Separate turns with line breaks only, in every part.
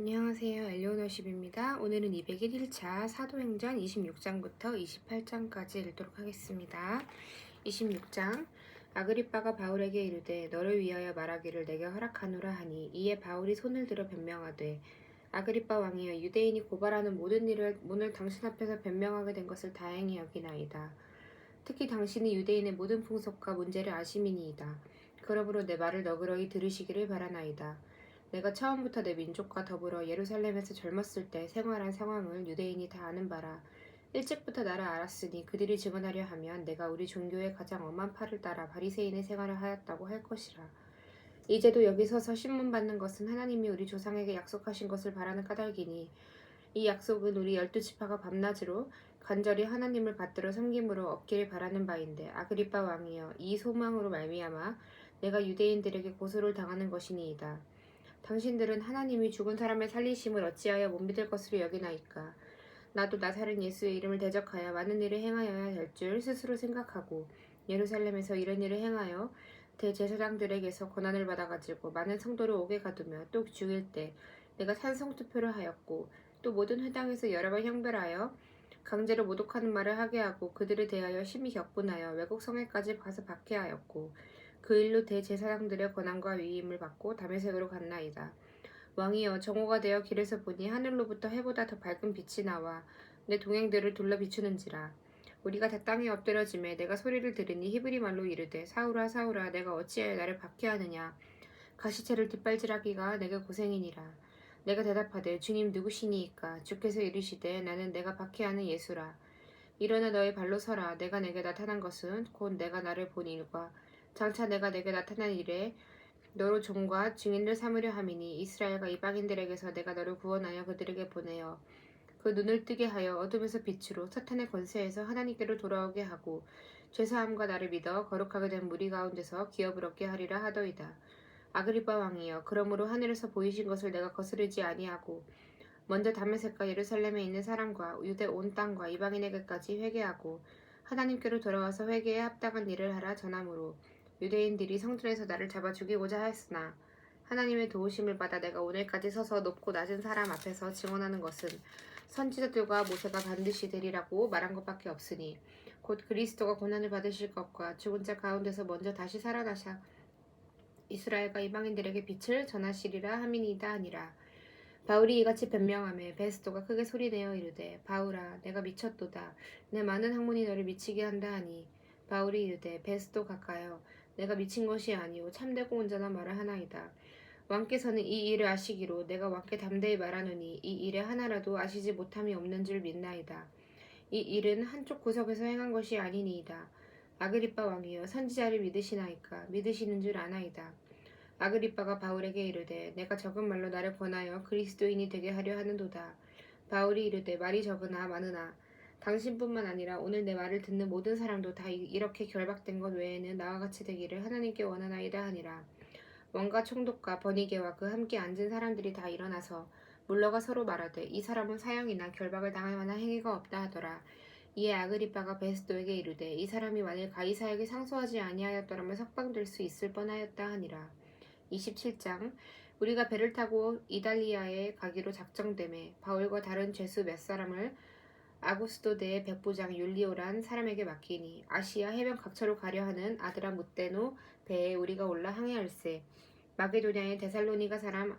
안녕하세요. 엘리오너십입니다. 오늘은 201일차 사도행전 26장부터 28장까지 읽도록 하겠습니다. 26장 아그리빠가 바울에게 이르되 너를 위하여 말하기를 내게 허락하노라 하니 이에 바울이 손을 들어 변명하되 아그리빠 왕이여 유대인이 고발하는 모든 일을 오늘 당신 앞에서 변명하게 된 것을 다행히 여기나이다. 특히 당신이 유대인의 모든 풍속과 문제를 아심이니이다. 그러므로 내 말을 너그러이 들으시기를 바라나이다. 내가 처음부터 내 민족과 더불어 예루살렘에서 젊었을 때 생활한 상황을 유대인이 다 아는 바라. 일찍부터 나를 알았으니 그들이 증언하려 하면 내가 우리 종교의 가장 엄한 팔을 따라 바리새인의 생활을 하였다고 할 것이라. 이제도 여기 서서 신문 받는 것은 하나님이 우리 조상에게 약속하신 것을 바라는 까닭이니 이 약속은 우리 12지파가 밤낮으로 간절히 하나님을 받들어 섬김으로 얻기를 바라는 바인데 아그리빠 왕이여 이 소망으로 말미암아 내가 유대인들에게 고소를 당하는 것이니이다. 당신들은 하나님이 죽은 사람의 살리심을 어찌하여 못 믿을 것으로 여기나이까. 나도 나사렛 예수의 이름을 대적하여 많은 일을 행하여야 될 줄 스스로 생각하고 예루살렘에서 이런 일을 행하여 대제사장들에게서 권한을 받아가지고 많은 성도를 옥에 가두며 또 죽일 때 내가 산성투표를 하였고 또 모든 회당에서 여러 번 형벌하여 강제로 모독하는 말을 하게 하고 그들을 대하여 심히 격분하여 외국 성에까지 가서 박해하였고 그 일로 대제사장들의 권한과 위임을 받고 다메섹으로 갔나이다. 왕이여 정오가 되어 길에서 보니 하늘로부터 해보다 더 밝은 빛이 나와 내 동행들을 둘러 비추는지라. 우리가 다 땅에 엎드려짐에 내가 소리를 들으니 히브리 말로 이르되 사울아 사울아 내가 어찌하여 나를 박해하느냐. 가시체를 뒷발질하기가 내게 고생이니라. 내가 대답하되 주님 누구시니이까. 주께서 이르시되 나는 내가 박해하는 예수라. 일어나 너의 발로 서라. 내가 내게 나타난 것은 곧 내가 나를 본 일과 장차 내가 내게 나타난 일에 너로 종과 증인을 삼으려 함이니 이스라엘과 이방인들에게서 내가 너를 구원하여 그들에게 보내어 그 눈을 뜨게 하여 어둠에서 빛으로 사탄의 권세에서 하나님께로 돌아오게 하고 죄사함과 나를 믿어 거룩하게 된 무리 가운데서 기업을 얻게 하리라 하더이다. 아그리빠 왕이여 그러므로 하늘에서 보이신 것을 내가 거스르지 아니하고 먼저 다메섹과 예루살렘에 있는 사람과 유대 온 땅과 이방인에게까지 회개하고 하나님께로 돌아와서 회개에 합당한 일을 하라 전하므로 유대인들이 성전에서 나를 잡아 죽이고자 하였으나 하나님의 도우심을 받아 내가 오늘까지 서서 높고 낮은 사람 앞에서 증언하는 것은 선지자들과 모세가 반드시 되리라고 말한 것밖에 없으니 곧 그리스도가 고난을 받으실 것과 죽은 자 가운데서 먼저 다시 살아나사 이스라엘과 이방인들에게 빛을 전하시리라 함이니이다 하니라. 바울이 이같이 변명하며 베스도가 크게 소리내어 이르되 바울아 내가 미쳤도다. 내 많은 학문이 너를 미치게 한다 하니 바울이 이르되 베스도 가까여 내가 미친 것이 아니오 참되고 온전한 말을 하나이다. 왕께서는 이 일을 아시기로 내가 왕께 담대히 말하노니 이 일에 하나라도 아시지 못함이 없는 줄 믿나이다. 이 일은 한쪽 구석에서 행한 것이 아니니이다. 아그리빠 왕이여 선지자를 믿으시나이까. 믿으시는 줄 아나이다. 아그리빠가 바울에게 이르되 내가 적은 말로 나를 권하여 그리스도인이 되게 하려 하는도다. 바울이 이르되 말이 적으나 많으나 당신뿐만 아니라 오늘 내 말을 듣는 모든 사람도 다 이렇게 결박된 것 외에는 나와 같이 되기를 하나님께 원하나이다 하니라. 왕과 총독과 버니게와 그 함께 앉은 사람들이 다 일어나서 물러가 서로 말하되 이 사람은 사형이나 결박을 당할 만한 행위가 없다 하더라. 이에 아그리빠가 베스도에게 이르되 이 사람이 만일 가이사에게 상소하지 아니하였더라면 석방될 수 있을 뻔하였다 하니라. 27장 우리가 배를 타고 이달리아에 가기로 작정되매 바울과 다른 죄수 몇 사람을 아구스도대의 백부장 율리오란 사람에게 맡기니 아시아 해변 각처로 가려 하는 아드라무떼노 배에 우리가 올라 항해할세. 마게도냐의 데살로니가 사람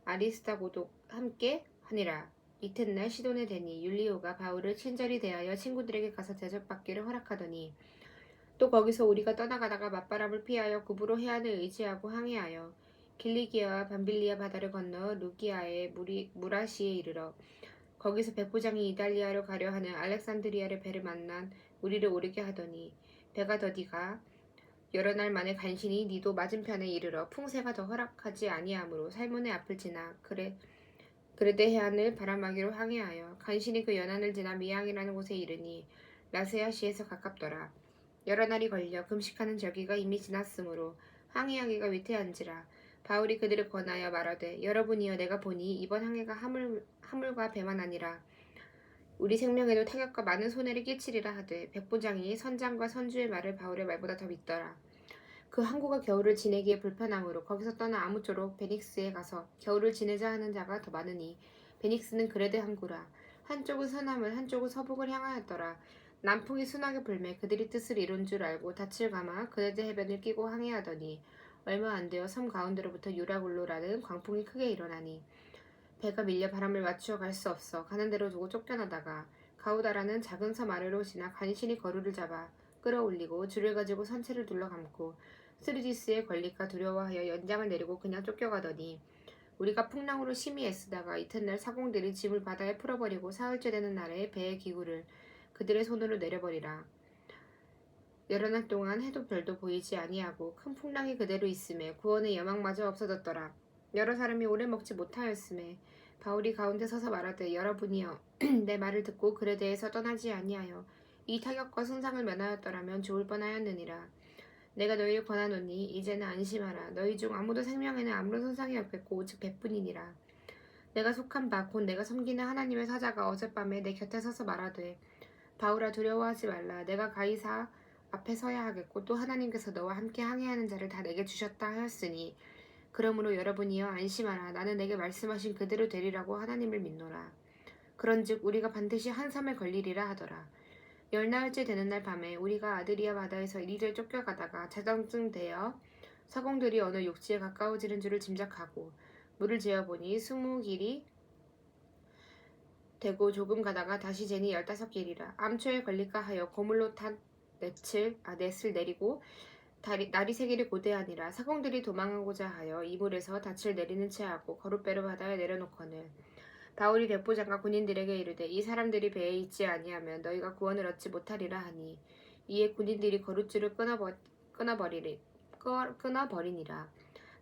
아리스타고도 함께 하니라. 이튿날 시돈에 대니 율리오가 바울을 친절히 대하여 친구들에게 가서 대접받기를 허락하더니 또 거기서 우리가 떠나가다가 맞바람을 피하여 구부로 해안을 의지하고 항해하여 길리기아와 밤빌리아 바다를 건너 루기아의 무라시에 이르러 거기서 백부장이 이달리아로 가려 하는 알렉산드리아의 배를 만난 우리를 오르게 하더니 배가 더디가 여러 날 만에 간신히 니도 맞은편에 이르러 풍세가 더 허락하지 아니하므로 살몬의 앞을 지나 그레데 해안을 바람하기로 항해하여 간신히 그 연안을 지나 미항이라는 곳에 이르니 라세아시에서 가깝더라. 여러 날이 걸려 금식하는 절기가 이미 지났으므로 항해하기가 위태한지라. 바울이 그들을 권하여 말하되 여러분이여 내가 보니 이번 항해가 하물과 배만 아니라 우리 생명에도 타격과 많은 손해를 끼치리라 하되 백부장이 선장과 선주의 말을 바울의 말보다 더 믿더라. 그 항구가 겨울을 지내기에 불편하므로 거기서 떠나 아무쪼록 베닉스에 가서 겨울을 지내자 하는 자가 더 많으니 베닉스는 그레데 항구라. 한쪽은 서남을 한쪽은 서북을 향하였더라. 남풍이 순하게 불매 그들이 뜻을 이룬 줄 알고 닻을 감아 그레데 해변을 끼고 항해하더니 얼마 안 되어 섬 가운데로부터 유라굴로라는 광풍이 크게 일어나니 배가 밀려 바람을 맞추어 갈 수 없어 가는 대로 두고 쫓겨나다가 가우다라는 작은 섬 아래로 지나 간신히 거루를 잡아 끌어올리고 줄을 가지고 선체를 둘러감고 스르디스에 걸릴까 두려워하여 연장을 내리고 그냥 쫓겨가더니 우리가 풍랑으로 심히 애쓰다가 이튿날 사공들이 짐을 바다에 풀어버리고 사흘째 되는 날에 배의 기구를 그들의 손으로 내려버리라. 여러 날 동안 해도 별도 보이지 아니하고 큰 풍랑이 그대로 있음에 구원의 여망마저 없어졌더라. 여러 사람이 오래 먹지 못하였음에 바울이 가운데 서서 말하되 여러분이여 내 말을 듣고 그에 대해서 떠나지 아니하여 이 타격과 손상을 면하였더라면 좋을 뻔하였느니라. 내가 너희를 권하노니 이제는 안심하라. 너희 중 아무도 생명에는 아무런 손상이 없겠고 오직 배뿐이니라. 내가 속한 바 곧 내가 섬기는 하나님의 사자가 어젯밤에 내 곁에 서서 말하되 바울아 두려워하지 말라. 내가 가이사 앞에 서야 하겠고 또 하나님께서 너와 함께 항해하는 자를 다 내게 주셨다 하였으니 그러므로 여러분이여 안심하라. 나는 내게 말씀하신 그대로 되리라고 하나님을 믿노라. 그런즉 우리가 반드시 한 섬에 걸리리라 하더라. 열나흘째 되는 날 밤에 우리가 아드리아 바다에서 이리를 쫓겨가다가 자정쯤 되어 서공들이 어느 욕지에 가까워지는 줄을 짐작하고 물을 재어보니 20길이 되고 조금 가다가 다시 재니 15길이라. 암초에 걸릴까 하여 고물로 탄 넷을 내리고 날이 새기를 고대하니라. 사공들이 도망하고자 하여 이물에서 닻을 내리는 채 하고 거룻배로 바다에 내려놓거늘 바울이 백부장과 군인들에게 이르되 이 사람들이 배에 있지 아니하면 너희가 구원을 얻지 못하리라 하니 이에 군인들이 거룻줄을 끊어버리니라.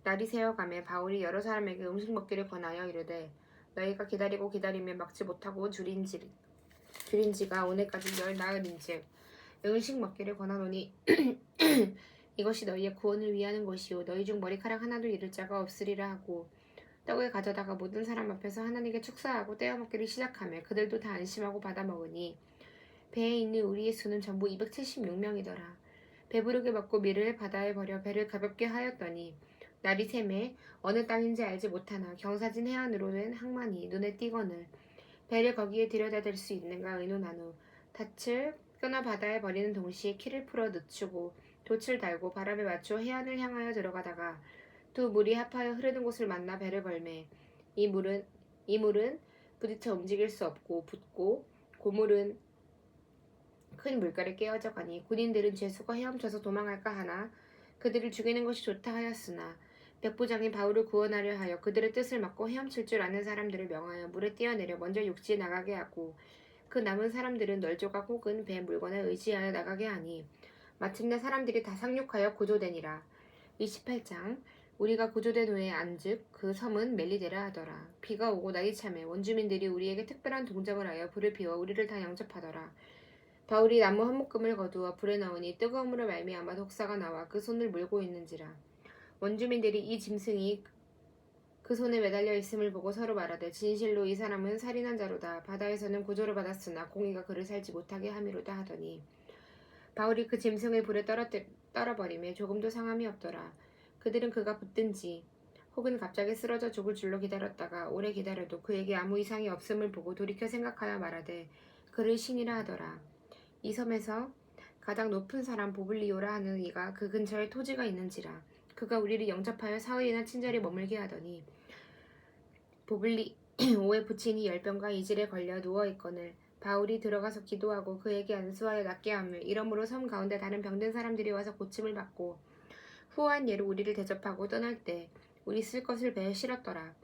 날이 새어가매 바울이 여러 사람에게 음식 먹기를 권하여 이르되 너희가 기다리고 기다리며 먹지 못하고 줄인지가 오늘까지 열 나흘인즉 음식 먹기를 권하노니 이것이 너희의 구원을 위하는 것이요 너희 중 머리카락 하나도 잃을 자가 없으리라 하고 떡을 가져다가 모든 사람 앞에서 하나님께 축사하고 떼어 먹기를 시작하며 그들도 다 안심하고 받아 먹으니 배에 있는 우리의 수는 전부 276명이더라. 배부르게 먹고 밀을 바다에 버려 배를 가볍게 하였더니 날이 새매 어느 땅인지 알지 못하나 경사진 해안으로 된 항만이 눈에 띄거늘 배를 거기에 들여다댈 수 있는가 의논한 후 닻을 끊어 바다에 버리는 동시에 키를 풀어 늦추고 돛을 달고 바람에 맞춰 해안을 향하여 들어가다가 두 물이 합하여 흐르는 곳을 만나 배를 걸매 이 물은 부딪혀 움직일 수 없고 붓고 고물은 큰 물결에 깨어져 가니 군인들은 죄수가 헤엄쳐서 도망할까 하나 그들을 죽이는 것이 좋다 하였으나 백부장이 바울을 구원하려 하여 그들의 뜻을 막고 헤엄칠 줄 아는 사람들을 명하여 물에 뛰어내려 먼저 육지에 나가게 하고 그 남은 사람들은 널조각 혹은 배 물건에 의지하여 나가게 하니 마침내 사람들이 다 상륙하여 구조되니라. 28장 우리가 구조된 후에 안즉 그 섬은 멜리데라 하더라. 비가 오고 날이 참에 원주민들이 우리에게 특별한 동정을 하여 불을 피워 우리를 다 영접하더라. 바울이 나무 한 묶음을 거두어 불에 넣으니 뜨거움으로 말미암아 독사가 나와 그 손을 물고 있는지라. 원주민들이 이 짐승이 그 손에 매달려 있음을 보고 서로 말하되 진실로 이 사람은 살인한 자로다. 바다에서는 구조를 받았으나 공의가 그를 살지 못하게 함이로다 하더니 바울이 그 짐승을 불에 떨어버리며 조금도 상함이 없더라. 그들은 그가 붙든지 혹은 갑자기 쓰러져 죽을 줄로 기다렸다가 오래 기다려도 그에게 아무 이상이 없음을 보고 돌이켜 생각하여 말하되 그를 신이라 하더라. 이 섬에서 가장 높은 사람 보블리오라 하는 이가 그 근처에 토지가 있는지라. 그가 우리를 영접하여 사흘이나 친절히 머물게 하더니 보블리오의 부친이 열병과 이질에 걸려 누워있거늘 바울이 들어가서 기도하고 그에게 안수하여 낫게 하며 이러므로 섬 가운데 다른 병든 사람들이 와서 고침을 받고 후한 예로 우리를 대접하고 떠날 때 우리 쓸 것을 배에 실었더라.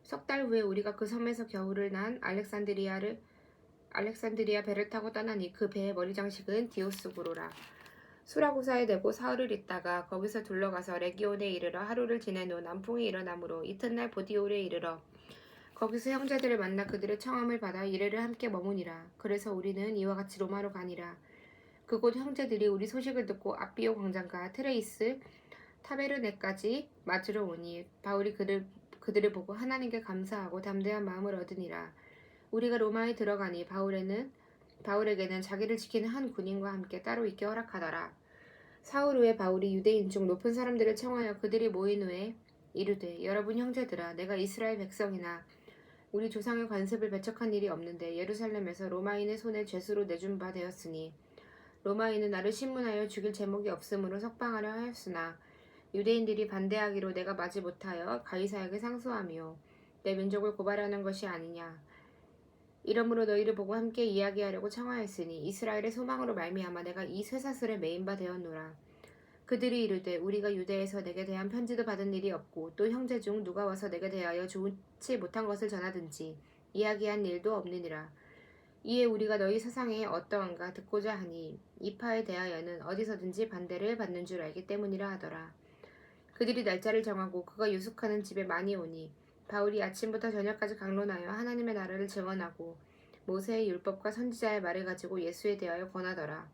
석 달 후에 우리가 그 섬에서 겨울을 난 알렉산드리아 배를 타고 떠나니 그 배의 머리 장식은 디오스구로라. 수라구사에 대고 사흘을 있다가 거기서 둘러가서 레기온에 이르러 하루를 지낸 후 남풍이 일어나므로 이튿날 보디올에 이르러 거기서 형제들을 만나 그들의 청함을 받아 이래를 함께 머무니라. 그래서 우리는 이와 같이 로마로 가니라. 그곳 형제들이 우리 소식을 듣고 아비오 광장과 트레이스 타베르네까지 맞으러 오니 바울이 그들을 보고 하나님께 감사하고 담대한 마음을 얻으니라. 우리가 로마에 들어가니 바울에게는 자기를 지키는 한 군인과 함께 따로 있게 허락하더라. 사울 후에 바울이 유대인 중 높은 사람들을 청하여 그들이 모인 후에 이르되 여러분 형제들아 내가 이스라엘 백성이나 우리 조상의 관습을 배척한 일이 없는데 예루살렘에서 로마인의 손에 죄수로 내준 바 되었으니 로마인은 나를 신문하여 죽일 제목이 없으므로 석방하려 하였으나 유대인들이 반대하기로 내가 마지 못하여 가이사에게 상소하며 내 민족을 고발하는 것이 아니냐. 이러므로 너희를 보고 함께 이야기하려고 청하였으니 이스라엘의 소망으로 말미암아 내가 이 쇠사슬에 매인 바 되었노라. 그들이 이르되 우리가 유대에서 내게 대한 편지도 받은 일이 없고 또 형제 중 누가 와서 내게 대하여 좋지 못한 것을 전하든지 이야기한 일도 없느니라. 이에 우리가 너희 사상에 어떠한가 듣고자 하니 이 파에 대하여는 어디서든지 반대를 받는 줄 알기 때문이라 하더라. 그들이 날짜를 정하고 그가 유숙하는 집에 많이 오니 바울이 아침부터 저녁까지 강론하여 하나님의 나라를 증언하고 모세의 율법과 선지자의 말을 가지고 예수에 대하여 권하더라.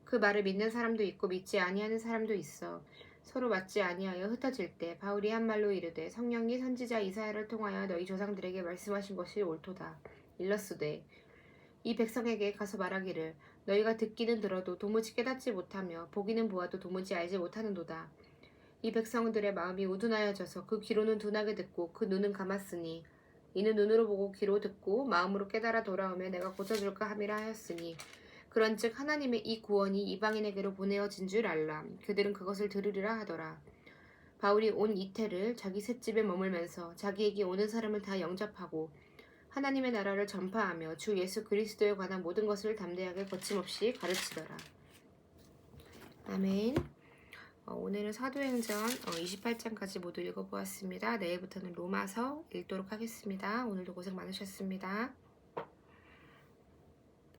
그 말을 믿는 사람도 있고 믿지 아니하는 사람도 있어. 서로 맞지 아니하여 흩어질 때 바울이 한 말로 이르되 성령이 선지자 이사야를 통하여 너희 조상들에게 말씀하신 것이 옳도다. 일러스되 이 백성에게 가서 말하기를 너희가 듣기는 들어도 도무지 깨닫지 못하며 보기는 보아도 도무지 알지 못하는도다. 이 백성들의 마음이 우둔하여져서 그 귀로는 둔하게 듣고 그 눈은 감았으니 이는 눈으로 보고 귀로 듣고 마음으로 깨달아 돌아오며 내가 고쳐줄까 함이라 하였으니 그런즉 하나님의 이 구원이 이방인에게로 보내어진 줄 알라. 그들은 그것을 들으리라 하더라. 바울이 온 이태를 자기 셋집에 머물면서 자기에게 오는 사람을 다 영접하고 하나님의 나라를 전파하며 주 예수 그리스도에 관한 모든 것을 담대하게 거침없이 가르치더라. 아멘. 오늘은 사도행전 28장까지 모두 읽어보았습니다. 내일부터는 로마서 읽도록 하겠습니다. 오늘도 고생 많으셨습니다.